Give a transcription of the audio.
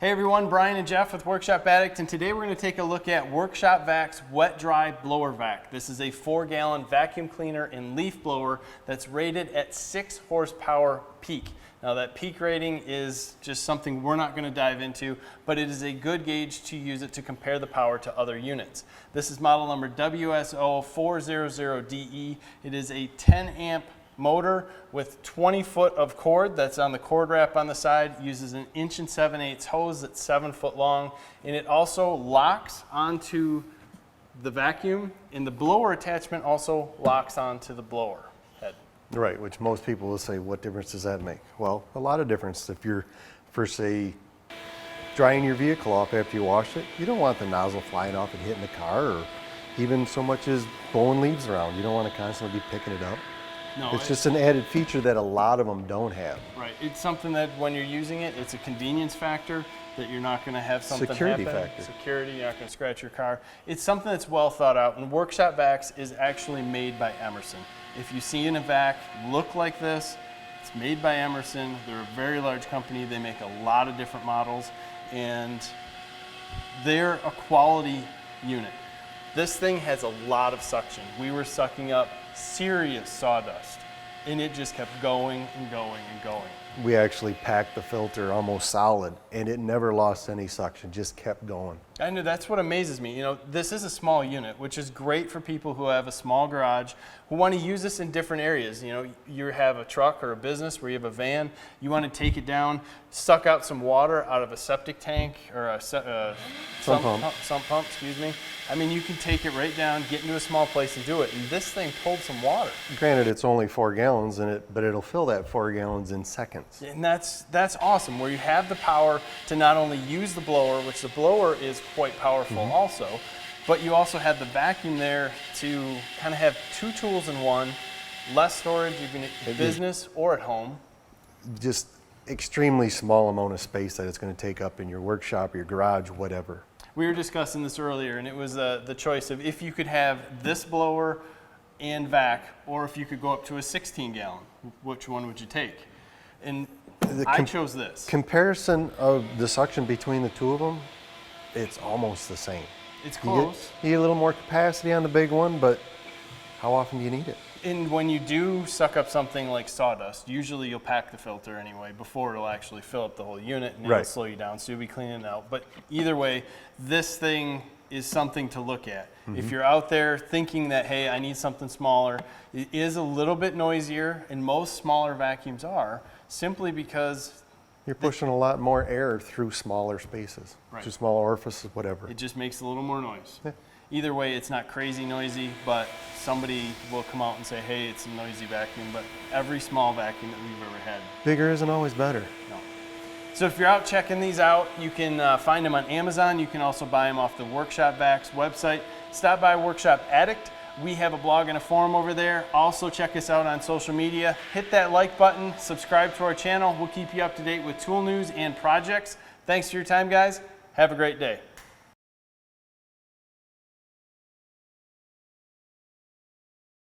Hey everyone, Brian and Jeff with Workshop Addict, and today we're going to take a look at WorkshopVac's Wet Dry Blower Vac. This is a 4-gallon vacuum cleaner and leaf blower that's rated at 6 horsepower peak. Now that peak rating is just something we're not going to dive into, but it is a good gauge to use it to compare the power to other units. This is model number WS0400DE. It is a 10 amp motor with 20 foot of cord that's on the cord wrap on the side, uses an 1 7/8" hose that's 7 foot long, and it also locks onto the vacuum, and the blower attachment also locks onto the blower head. Right, which most people will say, what difference does that make? Well, a lot of difference. If you're, for say, drying your vehicle off after you wash it, you don't want the nozzle flying off and hitting the car, or even so much as blowing leaves around. You don't want to constantly be picking it up. No, it's just an added feature that a lot of them don't have. Right. It's something that when you're using it, it's a convenience factor that you're not going to have something Security happen. factor. Security, you're not going to scratch your car. It's something that's well thought out, and Workshop Vacs is actually made by Emerson. If you see in a vac look like this, it's made by Emerson. They're a very large company. They make a lot of different models, and they're a quality unit. This thing has a lot of suction. We were sucking up serious sawdust, and it just kept going and going and going. We actually packed the filter almost solid, and it never lost any suction, just kept going. I know, that's what amazes me. You know, this is a small unit, which is great for people who have a small garage, who want to use this in different areas. You know, you have a truck or a business where you have a van, you want to take it down, suck out some water out of a septic tank or a sump pump, excuse me. I mean, you can take it right down, get into a small place and do it. And this thing pulled some water. Granted, it's only 4 gallons in it, but it'll fill that 4 gallons in seconds. And that's awesome, where you have the power to not only use the blower, which the blower is quite powerful also, but you also have the vacuum there to kind of have 2 tools in one, less storage, you can in business or at home. Just extremely small amount of space that it's going to take up in your workshop, your garage, whatever. We were discussing this earlier, and it was the choice of if you could have this blower and vac, or if you could go up to a 16-gallon, which one would you take? And I chose this. Comparison of the suction between the two of them, it's almost the same. It's close. You get a little more capacity on the big one, but how often do you need it? And when you do suck up something like sawdust, usually you'll pack the filter anyway before it'll actually fill up the whole unit, and it'll slow you down, so you'll be cleaning it out. But either way, this thing is something to look at. If you're out there thinking that, hey, I need something smaller, it is a little bit noisier, and most smaller vacuums are, simply because you're pushing a lot more air through smaller spaces, through small orifices, whatever. It just makes a little more noise. Yeah. Either way, it's not crazy noisy, but somebody will come out and say, hey, it's a noisy vacuum, but every small vacuum that we've ever had. Bigger isn't always better. No. So if you're out checking these out, you can find them on Amazon. You can also buy them off the Workshop Vacs website. Stop by Workshop Addict. We have a blog and a forum over there. Also check us out on social media. Hit that like button, subscribe to our channel. We'll keep you up to date with tool news and projects. Thanks for your time, guys. Have a great day.